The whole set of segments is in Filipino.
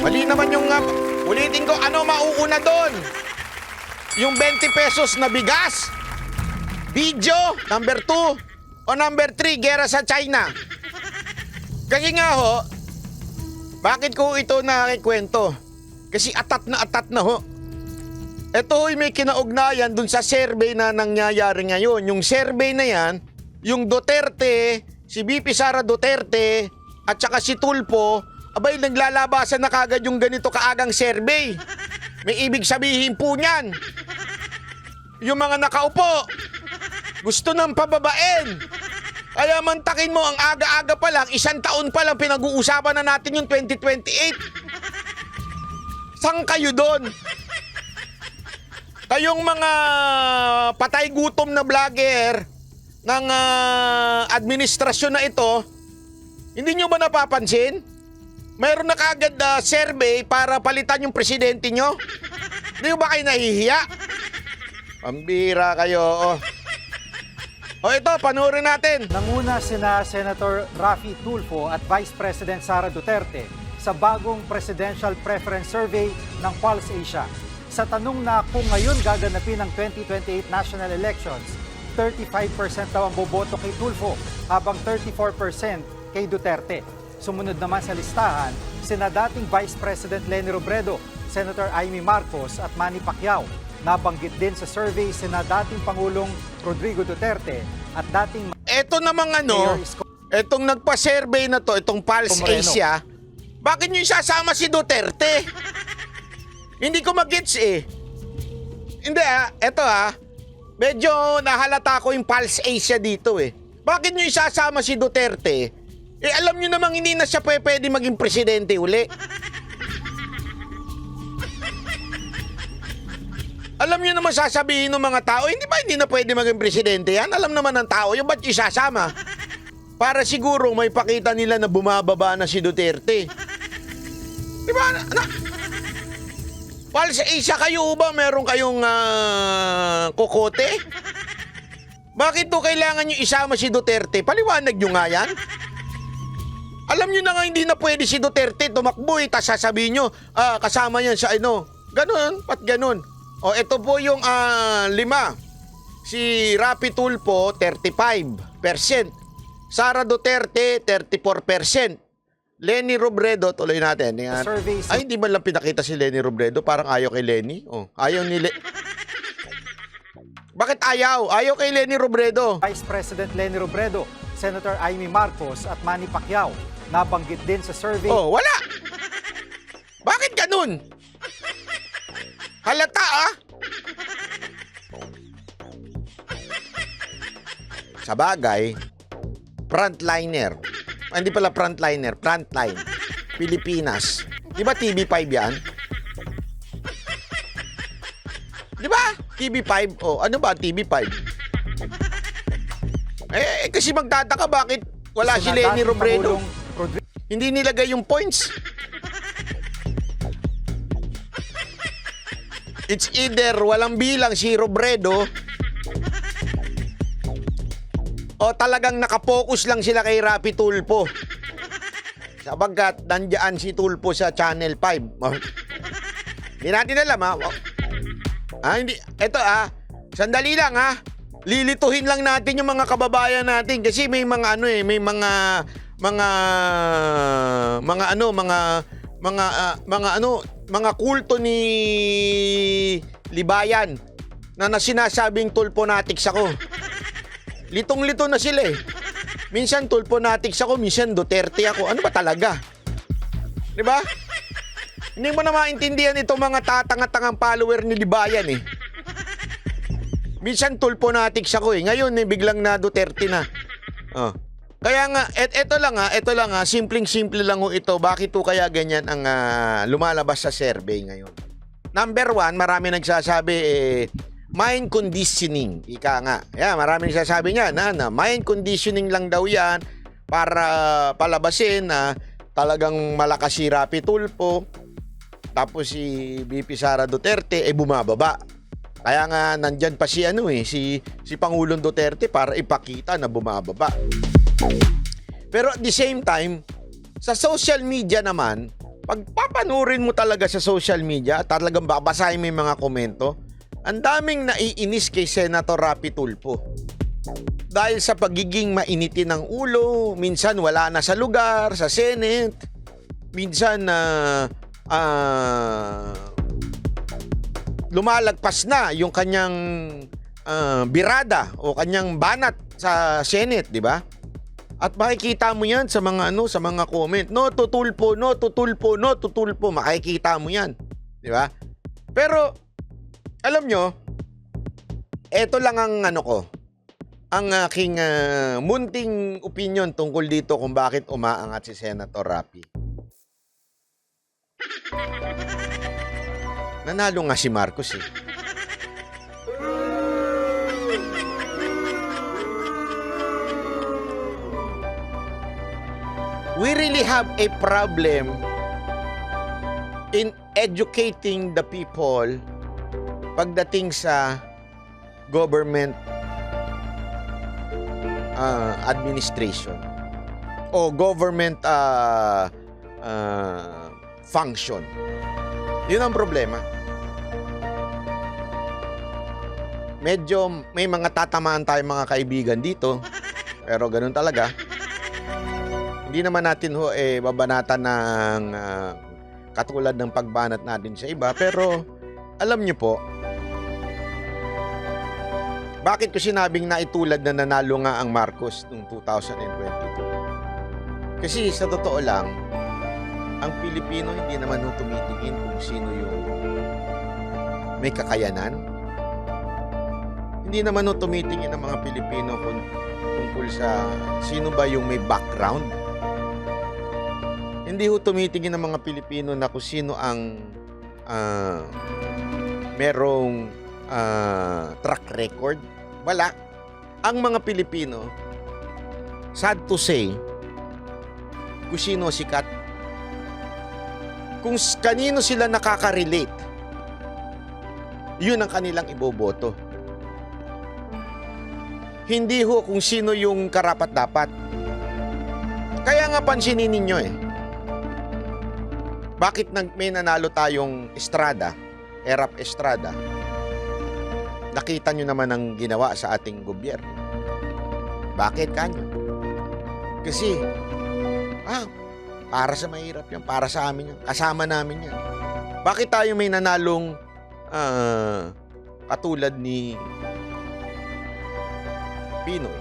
Mali naman yung... ulitin ko, ano mauuna doon? Yung 20 pesos na bigas? Video, number 2. O number 3, gera sa China. Kasi nga ho, bakit ko ito nakikwento? Kasi atat na ho. Ito ho'y may kinaugnayan dun sa survey na nangyayari ngayon. Yung survey na yan, yung Duterte, si VP Sara Duterte, at saka si Tulfo, abay naglalabasan na kagad yung ganito kaagang survey. May ibig sabihin po niyan. Yung mga nakaupo, gusto nang pababain. Kaya mantakin mo, ang aga-aga pa lang, 1 taon pa lang pinag-uusapan na natin yung 2028. Saan kayo doon? Kayong mga patay gutom na vlogger ng administrasyon na ito, hindi nyo ba napapansin? Mayroon na kagad survey para palitan yung presidente nyo? Hindi ba kayo nahihiya? Pambira kayo. O ito, panoorin natin. Nanguna sina Senator Raffy Tulfo at Vice President Sara Duterte sa bagong Presidential Preference Survey ng Pulse Asia. Sa tanong na kung ngayon gaganapin ang 2028 national elections, 35% daw ang boboto kay Tulfo habang 34% kay Duterte. Sumunod naman sa listahan, sina dating Vice President Leni Robredo, Senator Amy Marcos at Manny Pacquiao. Nabanggit din sa survey sina dating Pangulong Rodrigo Duterte at dating Eto namang Mayor Isko etong nagpa-survey na to, itong Pulse Moreno. Asia, bakit nyo isasama si Duterte? Hindi ko mag-gets eh. Hindi eto medyo nahalata ko yung Pulse Asia dito eh. Bakit nyo isasama si Duterte? Eh alam nyo namang hindi na siya pwede maging presidente uli. Alam nyo naman sasabihin ng mga tao, hindi na pwede maging presidente yan? Alam naman ng tao, yung ba't isasama? Para siguro may pakita nila na bumababa na si Duterte. Di ba? Pulse Asia kayo ba? Meron kayong kokote? Bakit to kailangan nyo isama si Duterte? Paliwanag nyo nga yan. Alam nyo na nga hindi na pwede si Duterte tumakbo eh. Tas sasabihin nyo, kasama yan sa ano. Ganon, pat ganon. O ito po yung 5. Si Raffy Tulfo, 35%. Sara Duterte, 34%. Leni Robredo, tuloy natin. Ay, hindi man lang pinakita si Leni Robredo. Parang ayaw kay Leni. Oh, ayaw ni Bakit ayaw? Ayaw kay Leni Robredo. Vice President Leni Robredo, Senator Amy Marcos at Manny Pacquiao. Nabanggit din sa survey. Oh, wala. Bakit ganun? Halata Sa bagay, frontliner. Hindi pala frontliner, frontline. Pilipinas. Di ba TV5 yan? Di ba? TV5. Oh, ano ba TV5? Kasi magtataka bakit wala si Leni Robredo. Hindi nilagay yung points. It's either walang bilang si Robredo o talagang nakapokus lang sila kay Raffy Tulfo. Sapagkat nandiyan si Tulfo sa Channel 5. Hindi natin alam hindi. Ito sandali lang Lilituhin lang natin yung mga kababayan natin kasi may mga may mga kulto ni Libayan na sinasabing Tulfonatics ako. Litong-lito na sila eh. Minsan Tulfonatics ako, minsan Duterte ako. Ano ba talaga? 'Di ba? Hindi mo na maintindihan itong mga tatanga-tangang follower ni Libayan eh. Minsan Tulfonatics ako eh. Ngayon biglang na Duterte na. Kaya nga, eto lang simpleng-simple lang ito. Bakit to kaya ganyan ang lumalabas sa survey ngayon? Number 1, marami nagsasabi mind conditioning. Ika nga. Marami nagsasabi niya na mind conditioning lang daw yan para palabasin na talagang malakas si Raffy Tulfo. Tapos si VP Sara Duterte bumababa. Kaya nga nandyan pa si si Pangulong Duterte para ipakita na bumababa. Pero at the same time, sa social media naman, pagpapanurin mo talaga sa social media, talagang babasahin mo yung mga komento, ang daming naiinis kay Senator Raffy Tulfo. Dahil sa pagiging mainitin ng ulo, minsan wala na sa lugar, sa Senate, minsan lumalagpas na yung kanyang birada o kanyang banat sa Senate, di ba? At makikita mo yan sa mga sa mga comment. No to Tulfo, no to Tulfo, no to Tulfo. Makikita mo yan, di ba? Pero alam nyo, eto lang ang ang aking munting opinion tungkol dito kung bakit umaangat si Senator Raffy. Nanalo nga si Marcos eh. We really have a problem in educating the people pagdating sa government administration o government function. Yun ang problema. Medyo may mga tatamaan tayong mga kaibigan dito, pero ganun talaga. Hindi naman natin babanatan ng katulad ng pagbanat natin sa iba, pero alam niyo po, bakit ko sinabing naitulad na nanalo nga ang Marcos noong 2022? Kasi sa totoo lang, ang Pilipino hindi naman tumitingin kung sino yung may kakayanan. Hindi naman tumitingin ang mga Pilipino tungkol sa sino ba yung may background. Hindi tumitingin ang mga Pilipino na kung sino ang merong track record. Wala. Ang mga Pilipino, sad to say, kung sino sikat, kung kanino sila nakaka-relate, yun ang kanilang iboboto. Hindi kung sino yung karapat-dapat. Kaya nga pansinin ninyo bakit may nanalo tayong Estrada, Erap Estrada? Nakita nyo naman ang ginawa sa ating gobyerno. Bakit kanyo? Kasi, para sa mahirap yan, para sa amin yan, kasama namin yan. Bakit tayo may nanalong katulad ni Pinoy?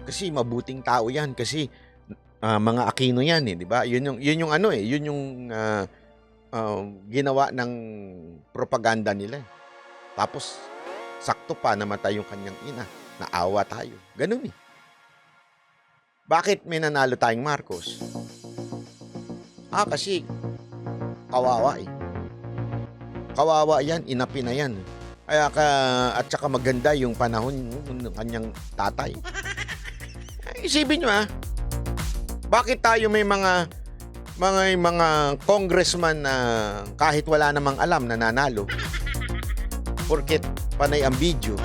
Kasi mabuting tao yan, kasi mga Aquino yan di ba? Yun yung ginawa ng propaganda nila. Tapos sakto pa namatay yung kanyang ina. Naawa tayo. Ganun Bakit may nanalo tayong Marcos? Kasi kawawa Kawawa yan, inapi na yan. At saka maganda yung panahon ng kanyang tatay. Isipin nyo bakit tayo may mga congressman na kahit wala namang alam na nanalo? Porket panay ang video.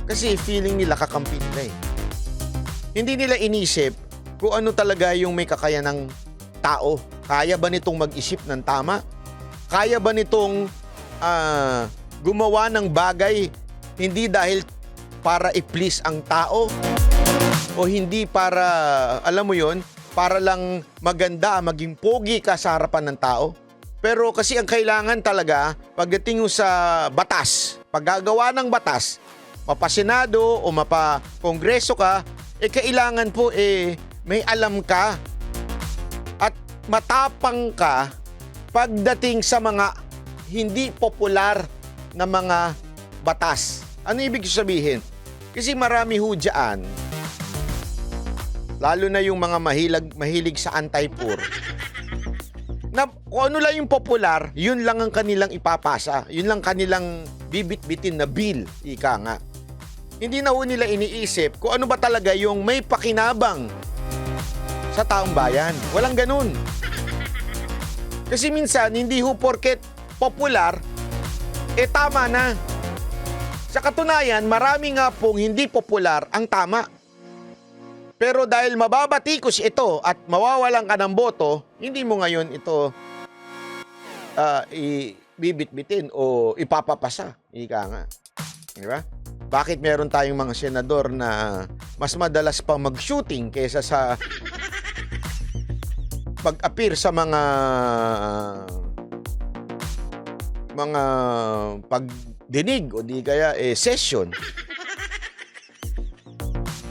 Kasi feeling nila kakampi nila Hindi nila inisip kung ano talaga yung may kakayanang tao. Kaya ba nitong mag-isip ng tama? Kaya ba nitong gumawa ng bagay hindi dahil para i-please ang tao? O hindi para, alam mo yon, para lang maganda, maging pogi ka sa harapan ng tao. Pero kasi ang kailangan talaga, pagdating sa batas, paggagawa ng batas, mapasenado o mapakongreso ka, kailangan po may alam ka at matapang ka pagdating sa mga hindi popular na mga batas. Ano ibig sabihin? Kasi marami dyan, lalo na yung mga mahilig sa anti-poor, na kung ano lang yung popular, yun lang ang kanilang ipapasa. Yun lang kanilang bibit-bitin na bill, ika nga. Hindi na nila iniisip kung ano ba talaga yung may pakinabang sa taong bayan. Walang ganun. Kasi minsan, hindi porket popular, tama na. Sa katunayan, marami nga pong hindi popular ang tama. Pero dahil mababatikos ito at mawawalan ka ng boto, hindi mo ngayon ito ibibit-bitin o ipapapasa. Ika nga. Di ba? Bakit meron tayong mga senador na mas madalas pang mag-shooting kaysa sa pag-appear sa mga pagdinig o di kaya session?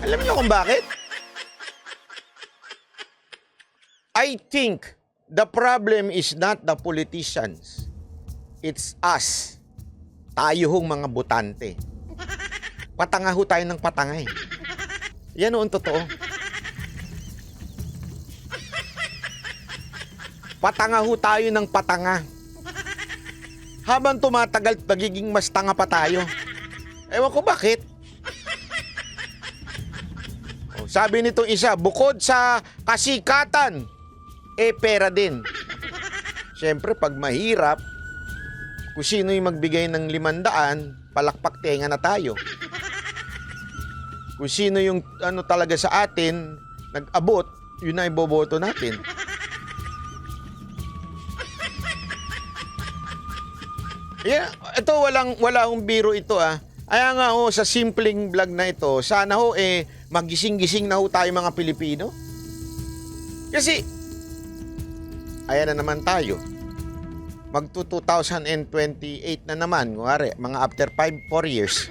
Alam niyo kung bakit? I think the problem is not the politicians. It's us. Tayo hong mga botante. Patanga ho tayo ng patanga eh. Yan ho ang totoo. Patanga ho tayo ng patanga. Habang tumatagal, nagiging mas tanga pa tayo. Ewan ko bakit. Sabi nitong isa, bukod sa kasikatan, pera din. Siyempre, pag mahirap, kung sino yung magbigay ng 500, palakpak tenga na tayo. Kung sino yung talaga sa atin, nag-abot, yun na iboboto natin. Yeah, ito wala akong biro ito Kaya nga sa simpleng vlog na ito, sana magising-gising na tayo mga Pilipino. Kasi ayan na naman tayo. Magto 2028 na naman, kunwari, mga after 4 years,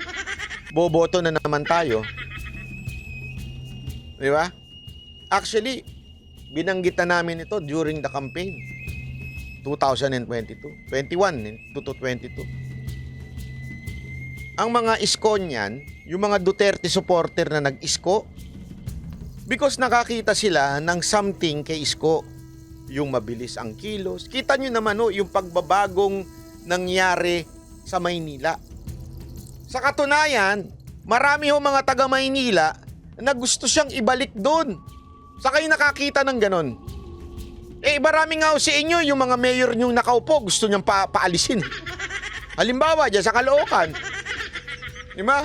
boboto na naman tayo. Di ba? Actually, binanggit na namin ito during the campaign. 2022. 21 to 22. Ang mga isko niyan, yung mga Duterte supporter na nag-isko, because nakakita sila ng something kay isko. Yung mabilis ang kilos. Kita nyo naman yung pagbabagong nangyari sa Maynila. Sa katunayan, marami mga taga Maynila na gusto siyang ibalik doon. Sa kayo nakakita ng ganon? Marami nga sa inyo, yung mga mayor nyong nakaupo, gusto niyang paalisin. Halimbawa, dyan sa Caloocan. Diba?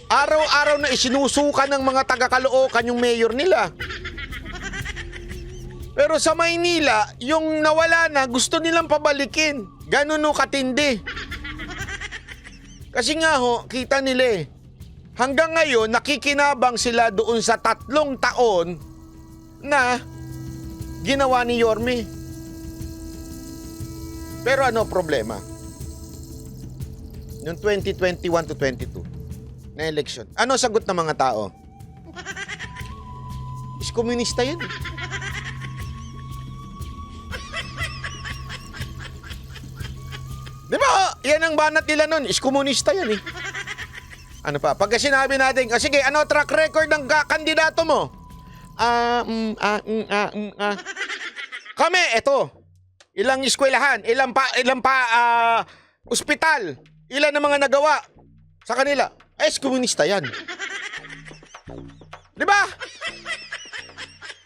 Araw-araw na isinusukan ng mga taga Caloocan yung mayor nila. Pero sa Maynila, yung nawala na, gusto nilang pabalikin. Ganun katindi. Kasi nga kita nila hanggang ngayon, nakikinabang sila doon sa 3 taon na ginawa ni Yorme. Pero problema? Noong 2021 to 22 na election, sagot ng mga tao? Is komunista yan. Di ba? Yan ang banat nila nun. Is komunista yan Ano pa? Pagka sinabi natin, sige, track record ng kandidato mo? Kami, eto. Ilang eskwelahan, ilang pa ospital, ilan ang mga nagawa sa kanila. Is komunista yan. Di ba?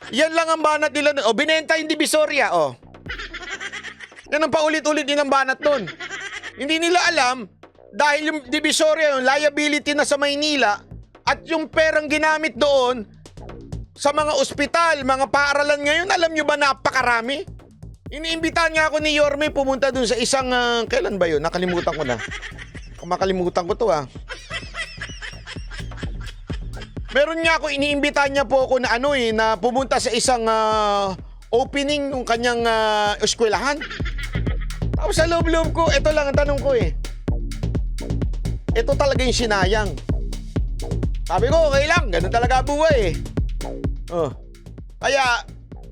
Yan lang ang banat nila. Binenta yung Divisoria, Yan ang paulit-ulit din ang banat nun. Hindi nila alam, dahil yung Divisoria, yung liability na sa Maynila, at yung perang ginamit doon, sa mga ospital, mga paaralan ngayon, alam nyo ba napakarami? Iniimbitahan nga ako ni Yorme pumunta doon sa isang, kailan ba yun? Nakalimutan ko na. Makalimutan ko to Meron nga ako, iniimbitahan niya po ako na na pumunta sa isang opening ng kanyang eskwelahan. Tapos sa loob-loob ko, ito lang ang tanong ko Ito talaga yung sinayang. Sabi ko, okay lang, ganun talaga buhay Kaya,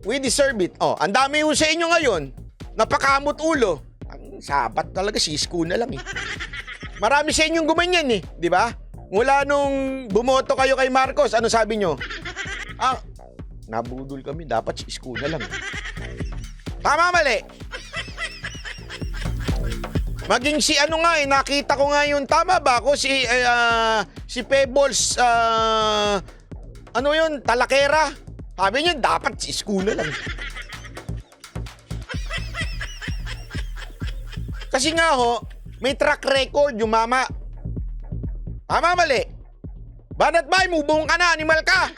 we deserve it. Ang dami sa inyo ngayon, napakamot ulo. Ang sabat talaga, sisko na lang Marami sa inyong gumanyan di ba? Mula nung bumoto kayo kay Marcos, ano sabi nyo? Nabudol kami, dapat sisko na lang. Tama, mali. Maging si nakita ko nga yun, tama ba ako? Si Pebbles, Talakera. Sabi niya, dapat sisko na lang. Kasi nga may track record yung mama. Tama, mali. Banat bay, mubong ka na, animal ka.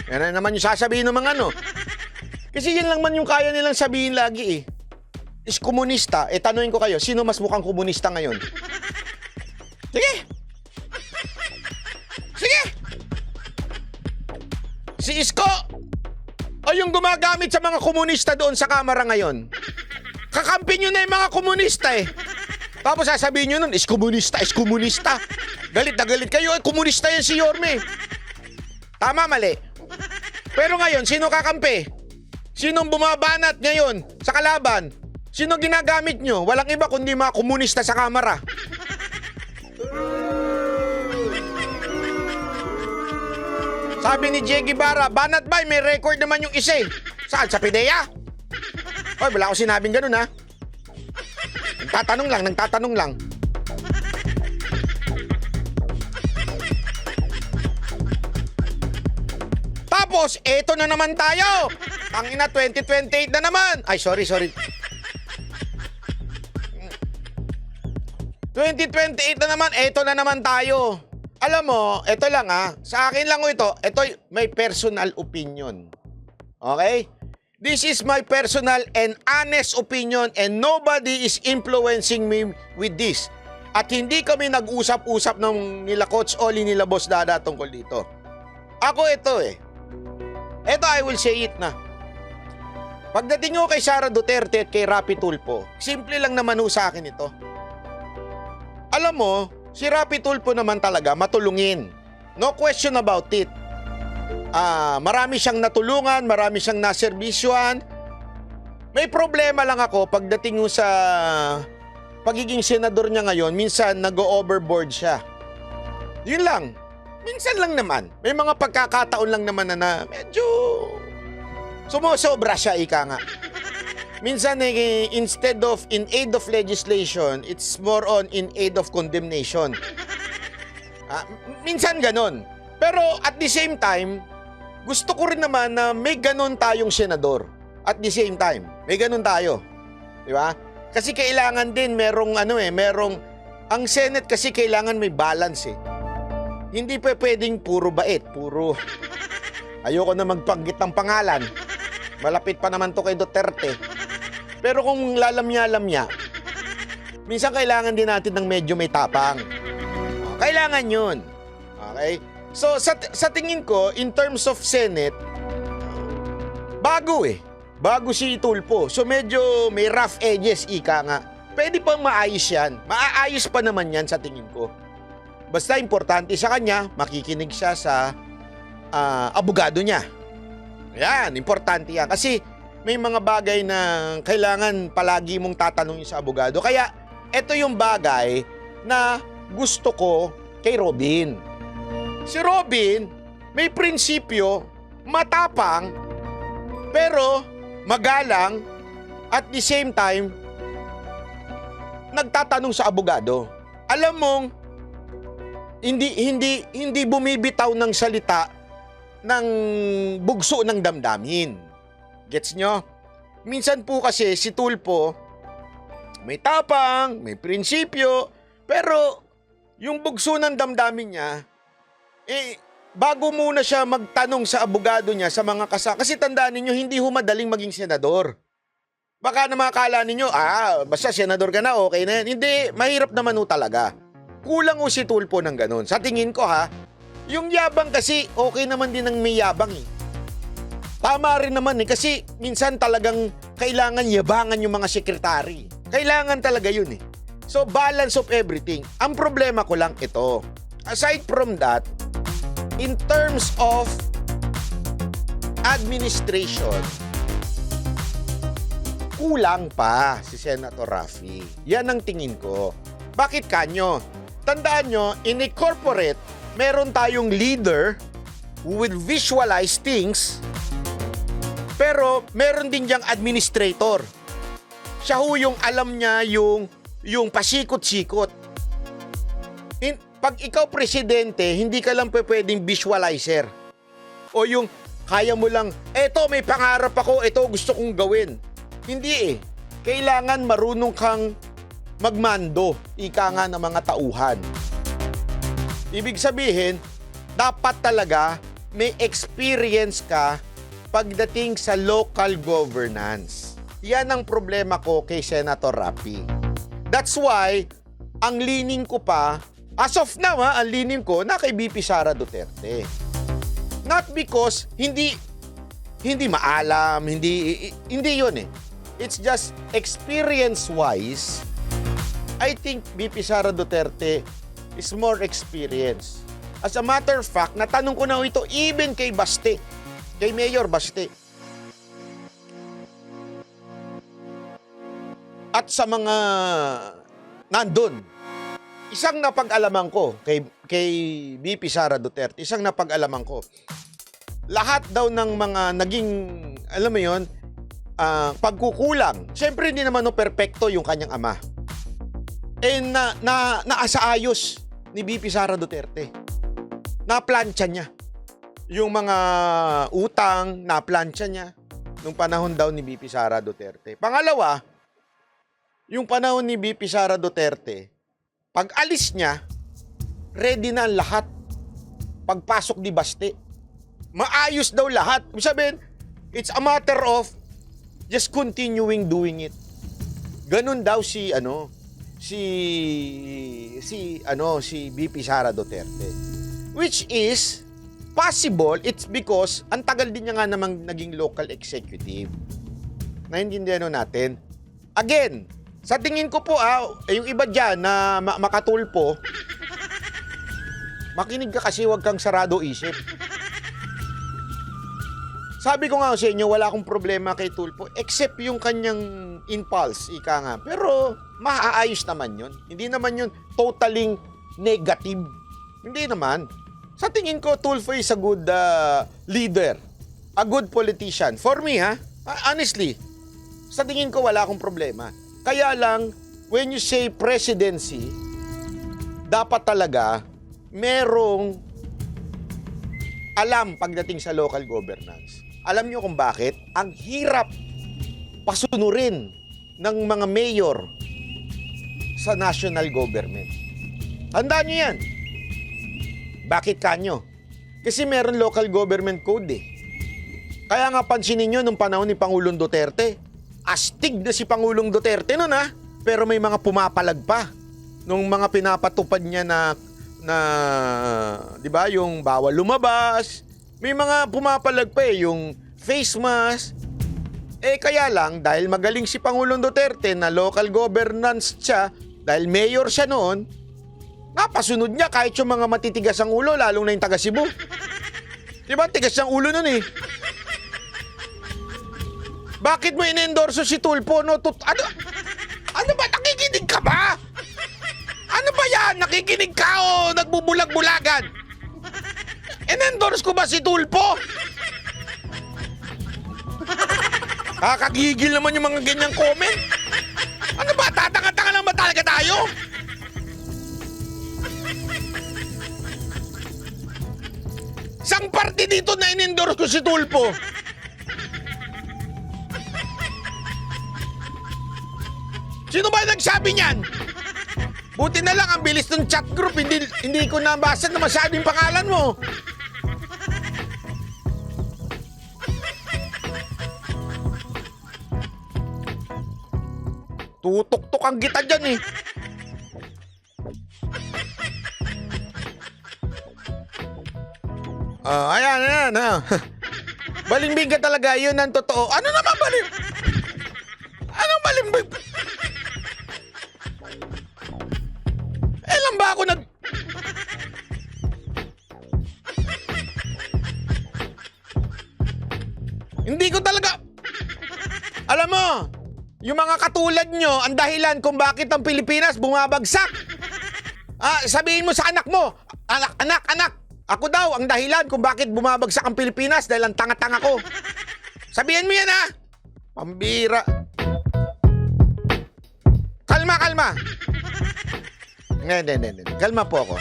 Yan na naman yung sasabihin ng mga ano. Kasi yan lang man yung kaya nilang sabihin lagi eh. Is komunista. Tanungin ko kayo, sino mas mukhang komunista ngayon? Sige! Sige! Si Isko! O yung gumagamit sa mga komunista doon sa kamera ngayon. Kakampi nyo na yung mga komunista eh. Tapos sasabihin nyo nun, is komunista, is komunista. Galit na galit kayo, komunista yan si Yorme. Tama, mali. Pero ngayon, sino kakampi? Sinong bumabanat ngayon sa kalaban? Sino ginagamit nyo? Walang iba kundi mga komunista sa kamera. Sabi ni Jeggy Barra, banat ba? May record naman yung isa eh. Saan? Sa PIDEA? Oy, wala akong sinabing ganun ha. Nagtatanong lang. Tapos, eto na naman tayo. Tangina, 2028 na naman. Ay, sorry. 2028 na naman, eto na naman tayo. Alam mo, eto lang ha. Sa akin lang ito. Ito may personal opinion. Okay? This is my personal and honest opinion and nobody is influencing me with this. At hindi kami nag-usap-usap ng nila Coach Oli, nila Boss Dada tungkol dito. Ako ito eh. Ito I will say it na. Pagdating nyo kay Sara Duterte at kay Rapi Tulfo, simple lang naman ho sa akin ito. Alam mo, si Rapi Tulfo naman talaga matulungin. No question about it. Marami siyang natulungan, marami siyang naserbisyuhan. May problema lang ako pagdating sa pagiging senador niya ngayon, minsan nag-overboard siya. Yun lang. Minsan lang naman. May mga pagkakataon lang naman na medyo sumusobra siya, ika nga. Minsan instead of in aid of legislation, it's more on in aid of condemnation. Minsan ganon. Pero at the same time, gusto ko rin naman na may ganon tayong senador. At the same time, may ganon tayo. Di ba? Kasi kailangan din merong ang Senate kasi kailangan may balance eh. Hindi pa pwedeng puro bait, ayoko na magpanggit ng pangalan. Malapit pa naman to kay Duterte. Pero kung lalamya-lamya, minsan kailangan din natin ng medyo may tapang. Kailangan yun. Okay? So, sa tingin ko, in terms of Senate, bago eh. Bago si Tulfo. So, medyo may rough edges, ika nga. Pwede pang maayos yan. Maaayos pa naman yan sa tingin ko. Basta importante sa kanya, makikinig siya sa abogado niya. Yan, importante yan. Kasi may mga bagay na kailangan palagi mong tatanungin sa abogado. Kaya, ito yung bagay na gusto ko kay Robin. Si Robin, may prinsipyo, matapang, pero magalang, at the same time, nagtatanong sa abogado. Alam mong, hindi bumibitaw ng salita ng bugso ng damdamin. Gets nyo? Minsan po kasi si Tulfo, may tapang, may prinsipyo, pero yung bugso ng damdamin niya, bago muna siya magtanong sa abogado niya sa mga kasi tandaan ninyo, hindi ho madaling maging senador. Baka na makakala ninyo, basta senador ka na, okay na yan. Hindi, mahirap naman ho talaga. Kulang ho si Tulfo ng ganun. Sa tingin ko yung yabang kasi, okay naman din ng may yabang eh. Tama rin naman eh, kasi minsan talagang kailangan yabangan yung mga sekretary. Kailangan talaga yun eh. So, balance of everything. Ang problema ko lang ito. Aside from that, in terms of administration, kulang pa si Senator Raffy. Yan ang tingin ko. Bakit kanyo? Tandaan nyo, in a corporate, meron tayong leader who will visualize things, pero meron din diyang administrator. Siya ho yung alam niya yung pasikot-sikot. Pag ikaw presidente, hindi ka lang pwedeng visualizer. O yung kaya mo lang, eto may pangarap ako, eto gusto kong gawin. Hindi eh. Kailangan marunong kang magmando, ika nga ng mga tauhan. Ibig sabihin, dapat talaga may experience ka pagdating sa local governance. Yan ang problema ko kay Senator Raffy. That's why, ang leaning ko pa, as of now ang leaning ko na kay BP Sara Duterte. Not because hindi maalam, hindi yun eh. It's just experience-wise, I think BP Sara Duterte is more experienced. As a matter of fact, natanong ko na ito even kay Baste, kay Mayor Baste. At sa mga nandun, isang napag-alaman ko kay BP Sara Duterte, isang napag-alaman ko, lahat daw ng mga naging, alam mo yun, pagkukulang. Siyempre hindi naman perpekto yung kanyang ama. Naasaayos ni BP Sara Duterte. Naplansya niya. Yung mga utang, naplansya niya nung panahon daw ni BP Sara Duterte. Pangalawa, yung panahon ni BP Sara Duterte, pag alis niya, ready na ang lahat. Pagpasok ni Baste, maayos daw lahat. Ibig sabihin, it's a matter of just continuing doing it. Ganun daw si BP Sara Duterte. Which is possible, it's because ang tagal din niya nga namang naging local executive. Naintindihan natin. Again, sa tingin ko po yung iba dyan na makatulpo, makinig ka kasi huwag kang sarado isip. Sabi ko nga sa inyo, wala akong problema kay Tulfo except yung kanyang impulse, ika nga. Pero maaayos naman yun. Hindi naman yun totaling negative. Hindi naman. Sa tingin ko, Tulfo is a good leader. A good politician. For me, honestly, sa tingin ko wala akong problema. Kaya lang, when you say presidency, dapat talaga merong alam pagdating sa local governance. Alam niyo kung bakit? Ang hirap pasunurin ng mga mayor sa national government. Tandaan niyo yan. Bakit kanyo? Kasi meron local government code eh. Kaya nga pansinin niyo nung panahon ni Pangulong Duterte, astig na si Pangulong Duterte nun pero may mga pumapalag pa. Nung mga pinapatupad niya na 'di ba, yung bawal lumabas, may mga pumapalag pa yung face mask. Kaya lang dahil magaling si Pangulong Duterte na local governance siya, dahil mayor siya noon, napasunod niya kahit yung mga matitigas ang ulo, lalong na yung taga Cebu. 'Di ba, tigas ang ulo noon eh. Bakit mo in-endorso si Tulfo? Ano ba, nakikinig ka ba? Ano ba yan? Nakikinig ka o nagbubulag-bulagan? In-endorse ko ba si Tulfo? Kakagigil naman yung mga ganyang comment. Ano ba? Tatanga-tanga lang ba talaga tayo? Sang parte dito na in-endorse ko si Tulfo? Sino ba nagsabi niyan? Buti na lang ang bilis ng chat group, hindi ko nabasa na masyado yung pangalan mo. Tutok-tok ang kita dyan eh. Ayan. Balimbing ka talaga, yun ang totoo. Ano naman balimbing? Anong balimbing? Lang ba ako Hindi ko talaga. Alam mo, yung mga katulad nyo, ang dahilan kung bakit ang Pilipinas bumabagsak. Sabihin mo sa anak mo, anak, ako daw ang dahilan kung bakit bumabagsak ang Pilipinas dahil ang tanga-tanga ko. Sabihin mo yan Pambira. Kalma. Hindi. Kalma po ako.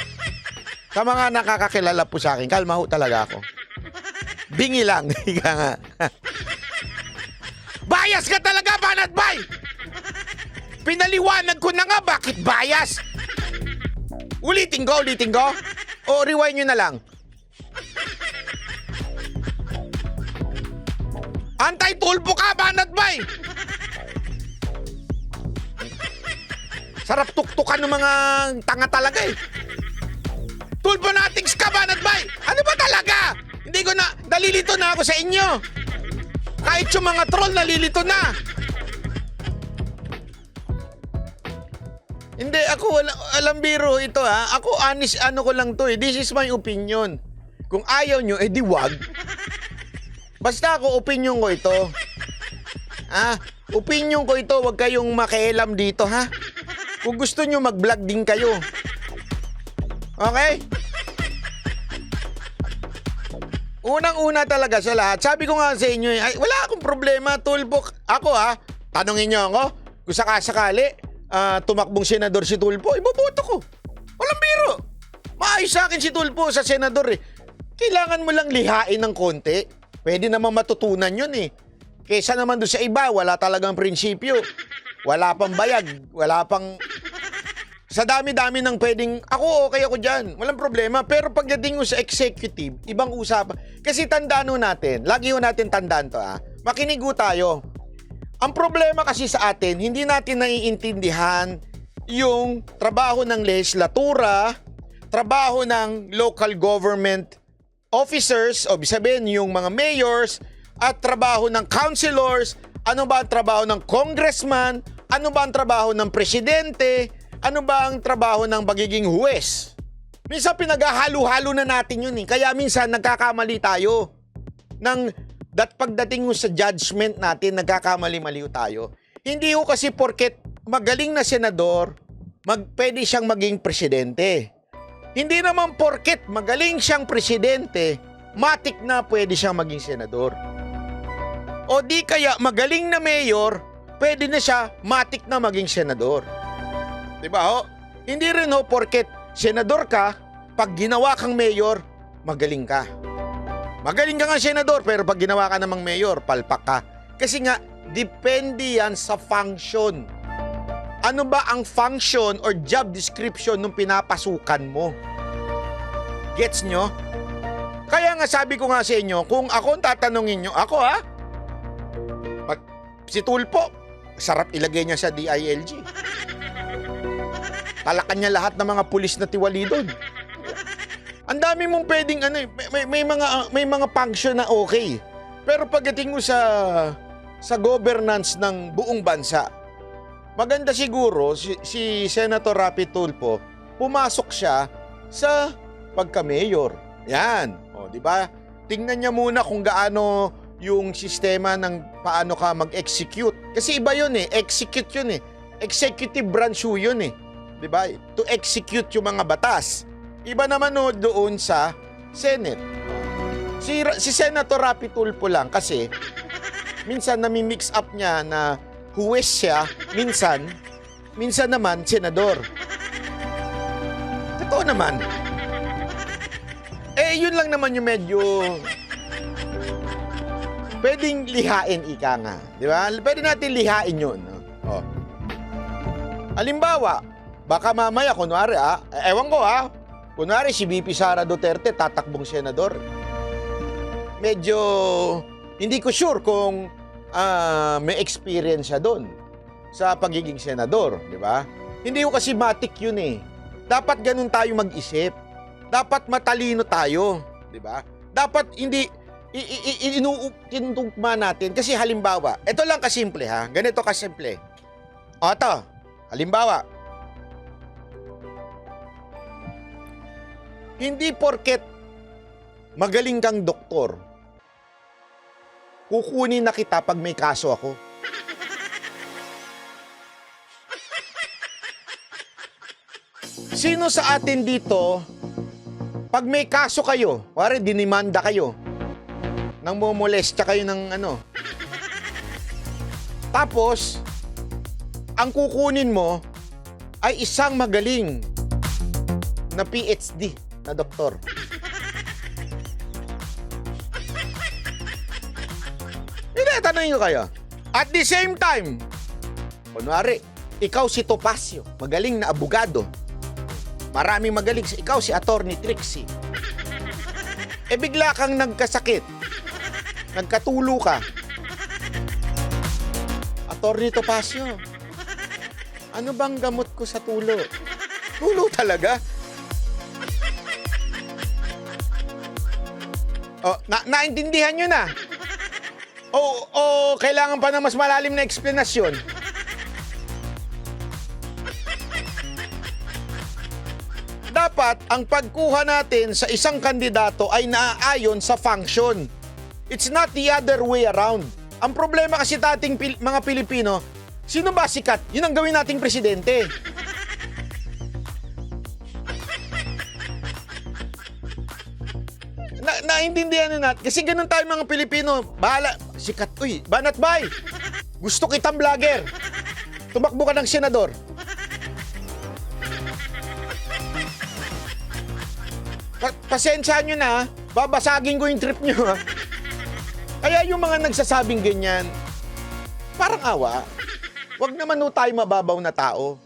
Sa mga nakakakilala po sa akin, kalma ho talaga ako. Bingi lang. Ika nga. Bias ka talaga, Banat Bay! Pinaliwanag ko na nga bakit bias. Ulitin ko? O rewind nyo na lang. Anti-tulpo ka, Banat Bay! Sarap tuktukan ng mga tanga talaga eh. Tulpo natics ka, Banat Bay! Ano ba talaga? Hindi ko na, nalilito na ako sa inyo. Kahit yung mga troll, nalilito na. Hindi, ako walang biro ito ha. Ako honest, ano ko lang to eh. This is my opinion. Kung ayaw nyo, di wag. Basta ako, opinion ko ito. Opinion ko ito, wag kayong makialam dito ha. Kung gusto nyo, mag-vlog din kayo. Okay? Unang-una talaga sa lahat, sabi ko nga sa inyo, ay, wala akong problema, Tulpo. Ako tanungin nyo ako, kung sakasakali, tumakbong senador si Tulpo, iboboto ko. Walang biro. Maayos sa akin si Tulpo sa senador eh. Kailangan mo lang lihain ng konti. Pwede naman matutunan yun eh. Kesa naman doon sa iba, wala talagang prinsipyo. Wala pang bayag, wala pang... Sa dami-dami ng pwedeng, ako okay ako dyan, walang problema. Pero pagdating mo sa executive, ibang usapan. Kasi tandaan natin, lagi natin tandaan to makinig tayo. Ang problema kasi sa atin, hindi natin naiintindihan yung trabaho ng legislatura, trabaho ng local government officers, o sabihin yung mga mayors, at trabaho ng councilors, ano ba ang trabaho ng congressman, ano ba ang trabaho ng presidente, ano ba ang trabaho ng pagiging huwes? Minsan pinaghahalo-halo na natin yun eh. Kaya minsan nagkakamali tayo. Pagdating mo sa judgment natin, nagkakamali-mali tayo. Hindi ko kasi porket magaling na senador, pwede siyang maging presidente. Hindi naman porket magaling siyang presidente, matik na pwede siyang maging senador. O di kaya magaling na mayor, pwede na siya matik na maging senador. Diba ho? Hindi rin ho porket senador ka, pag ginawa kang mayor, magaling ka. Magaling ka nga senador, pero pag ginawa ka namang mayor, palpak ka. Kasi nga, depende yan sa function. Ano ba ang function or job description nung pinapasukan mo? Gets nyo? Kaya nga sabi ko nga sa inyo, kung ako tatanungin nyo, ako si Tulpo, sarap ilagay niya sa DILG. Talakan niya lahat ng mga pulis na tiwali doon. Ang dami mong pwedeng may mga function na okay. Pero pagdating mo sa governance ng buong bansa, maganda siguro si Senator Raffy Tulfo, pumasok siya sa pagka-mayor. Yan. O, di ba? Tingnan niya muna kung gaano yung sistema ng paano ka mag-execute. Kasi iba yun eh. Execute yun eh. Executive branch yun eh. Diba? To execute yung mga batas. Iba naman doon sa Senate. Si Senator Raffy Tulfo lang kasi minsan nami-mix up niya na huwes siya, minsan naman senador. Totoo naman. Yun lang naman yung medyo pwedeng lihain ika nga. Di ba? Pwede natin lihain yun. No? Halimbawa, baka mamaya, kunwari ewan ko kunwari si VP Sara Duterte tatakbong senador. Medyo, hindi ko sure kung may experience siya doon sa pagiging senador, di ba? Hindi ko kasi matik yun eh. Dapat ganun tayo mag-isip. Dapat matalino tayo, di ba? Dapat hindi, tinutugma natin. Kasi halimbawa, ito lang kasimple ganito kasimple. Ito, halimbawa, hindi porket magaling kang doktor, kukunin na kita pag may kaso ako. Sino sa atin dito, pag may kaso kayo, wari dinimanda kayo, nang momolestya kayo ng tapos, ang kukunin mo ay isang magaling na PhD na doktor. Hindi, tanongin ko kayo. At the same time, kunwari, ikaw si Topacio, magaling na abogado. Maraming magaling. Ikaw si Attorney Trixie. Bigla kang nagkasakit. Nagkatulo ka. Attorney Topacio, ano bang gamot ko sa tulo? Tulo talaga? Oh, naintindihan nyo na? O kailangan pa ng mas malalim na eksplanasyon? Dapat ang pagkuha natin sa isang kandidato ay naaayon sa function. It's not the other way around. Ang problema kasi dating mga Pilipino, sino ba sikat? Yun ang gawin nating presidente. Naintindihan na natin. Kasi ganun tayo mga Pilipino. Bahala. Sikat. Uy, banat bay. Gusto kitang vlogger. Tumakbo ka ng senador. Pasensya nyo na. Babasagin ko yung trip nyo. Ha? Kaya yung mga nagsasabing ganyan, parang awa. Huwag naman ho tayo mababaw na tao.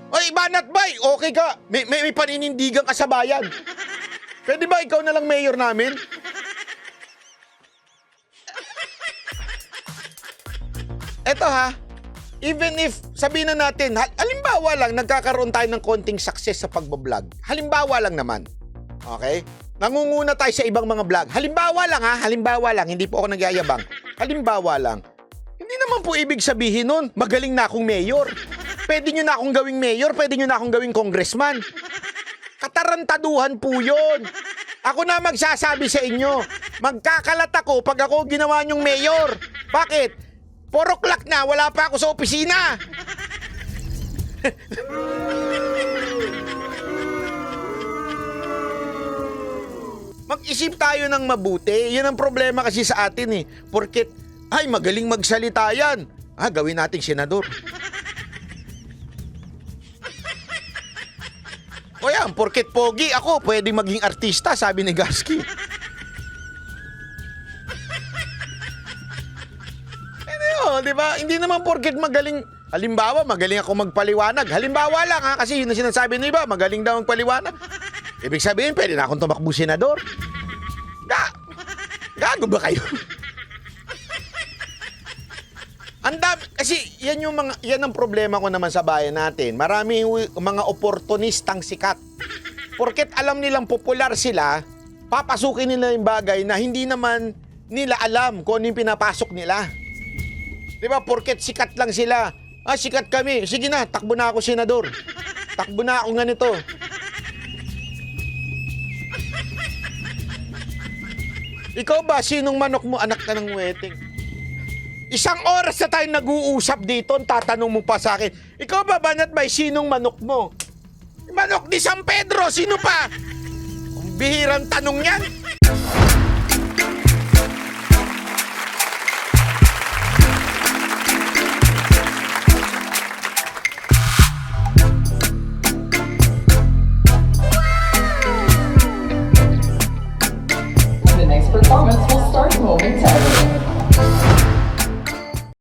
Ay, banat bay. Okay ka. May paninindigan ka sa bayan. Pwede ba ikaw na lang mayor namin? Eto ha, even if sabihin na natin, halimbawa lang nagkakaroon tayo ng konting success sa pagbablog. Halimbawa lang naman. Okay? Nangunguna tayo sa ibang mga vlog. Halimbawa lang ha, halimbawa lang, hindi po ako nagyayabang. Halimbawa lang. Hindi naman po ibig sabihin nun, magaling na akong mayor. Pwede nyo na akong gawing mayor, pwede nyo na akong gawing congressman. Katarantaduhan po yun. Ako na magsasabi sa inyo, magkakalat ako pag ako ginawa nyong mayor. Bakit? 4 o'clock na, wala pa ako sa opisina. Mag-isip tayo ng mabuti. Yan ang problema kasi sa atin eh. Porket, ay magaling magsalita yan. Gawin nating senador. O yan, porket pogi ako, pwede maging artista, sabi ni Gasky. Di ba? Hindi naman porket magaling, halimbawa, magaling ako magpaliwanag. Halimbawa lang ha, kasi yun ang sinasabi ng iba, magaling daw magpaliwanag. Ibig sabihin, pwede na akong tumakbo senador. Gago ba kayo? Kasi yan ang problema ko naman sa bayan natin. Maraming mga oportunistang sikat. Porket alam nilang popular sila, papasukin nila yung bagay na hindi naman nila alam kung ano yung pinapasok nila. Di ba? Porket sikat lang sila. Sikat kami. Sige na, takbo na ako senador. Takbo na ako ganito. Ikaw ba, sinong manok mo? Anak ka ng wedding. 1 oras na tayo nag-uusap dito, tatanong mo pa sa akin, ikaw ba, banat bay, sinong manok mo? Manok ni San Pedro, sino pa? Ang bihirang tanong yan.